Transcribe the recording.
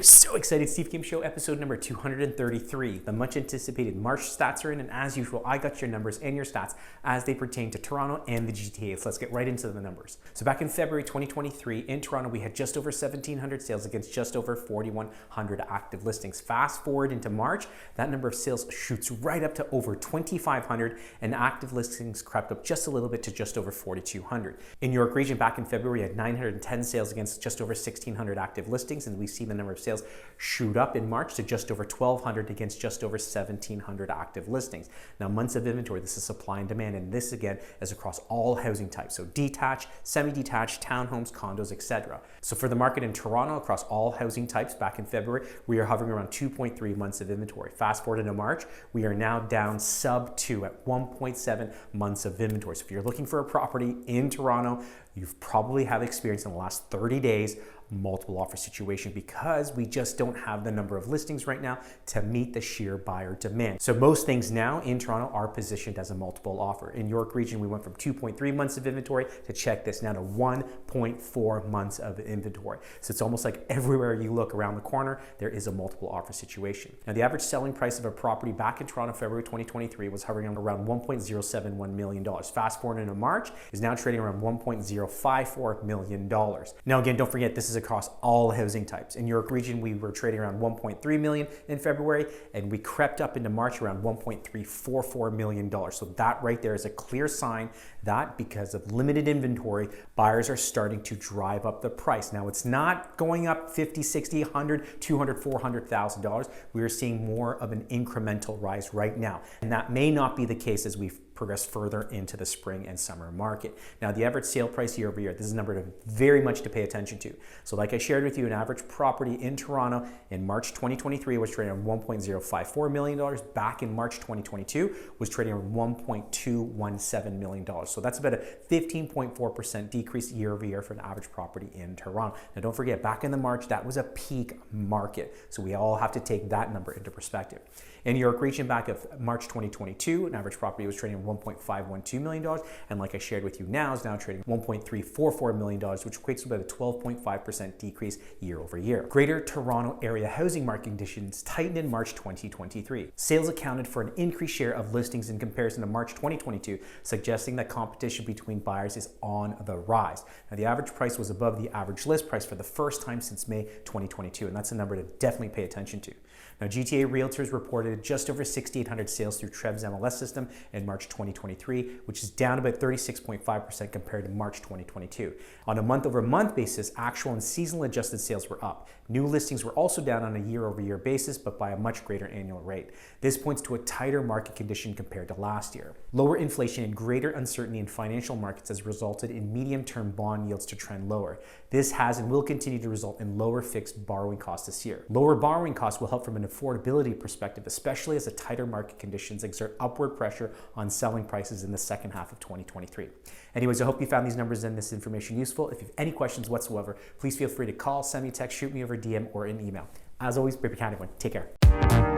So excited, Steve Kim Show, episode number 233. The much anticipated March stats are in, and as usual, I got your numbers and your stats as they pertain to Toronto and the GTA. So let's get right into the numbers. So back in February 2023, in Toronto, we had just over 1,700 sales against just over 4,100 active listings. Fast forward into March, that number of sales shoots right up to over 2,500, and active listings crept up just a little bit to just over 4,200. In York Region, back in February, we had 910 sales against just over 1,600 active listings, and we see the number of sales shoot up in March to just over 1,200 against just over 1,700 active listings. Now, months of inventory, this is supply and demand, and this again is across all housing types, so detached, semi-detached, townhomes, condos, etc. So for the market in Toronto, across all housing types, back in February, we are hovering around 2.3 months of inventory. Fast forward into March, we are now down sub 2 at 1.7 months of inventory. So if you're looking for a property in Toronto, you've probably have experienced in the last 30 days multiple offer situation because we just don't have the number of listings right now to meet the sheer buyer demand. So most things now in Toronto are positioned as a multiple offer. In York Region, we went from 2.3 months of inventory to check this now to 1.4 months of inventory. So it's almost like everywhere you look around the corner, there is a multiple offer situation. Now, the average selling price of a property back in Toronto, February 2023 was hovering around $1.071 million. Fast forward into March, is now trading around $1.054 million. Now, again, don't forget, this is across all housing types. In York Region, we were trading around 1.3 million in February, and we crept up into March around $1.344 million. So that right there is a clear sign that because of limited inventory, buyers are starting to drive up the price. Now, it's not going up 50, 60, 100, 200, $400,000. We are seeing more of an incremental rise right now. And that may not be the case as we've progress further into the spring and summer market. Now, the average sale price year over year, this is a number to very much to pay attention to. So like I shared with you, an average property in Toronto in March 2023 was trading at $1.054 million. Back in March 2022 was trading at $1.217 million. So that's about a 15.4% decrease year over year for an average property in Toronto. Now, don't forget, back in the March, that was a peak market. So we all have to take that number into perspective. In York Region, back of March 2022, an average property was trading at $1.512 million, and like I shared with you now, is now trading $1.344 million, which equates to about a 12.5% decrease year over year. Greater Toronto area housing market conditions tightened in March 2023. Sales accounted for an increased share of listings in comparison to March 2022, suggesting that competition between buyers is on the rise. Now, the average price was above the average list price for the first time since May 2022, and that's a number to definitely pay attention to. Now, GTA Realtors reported just over 6,800 sales through TREV's MLS system in March 2023, which is down about 36.5% compared to March 2022. On a month-over-month basis, actual and seasonal adjusted sales were up. New listings were also down on a year-over-year basis, but by a much greater annual rate. This points to a tighter market condition compared to last year. Lower inflation and greater uncertainty in financial markets has resulted in medium-term bond yields to trend lower. This has and will continue to result in lower fixed borrowing costs this year. Lower borrowing costs will help from an affordability perspective, especially as the tighter market conditions exert upward pressure on selling prices in the second half of 2023. Anyways, I hope you found these numbers and this information useful. If you have any questions whatsoever, please feel free to call, send me a text, shoot me over DM or an email. As always, be kind, everyone. Take care.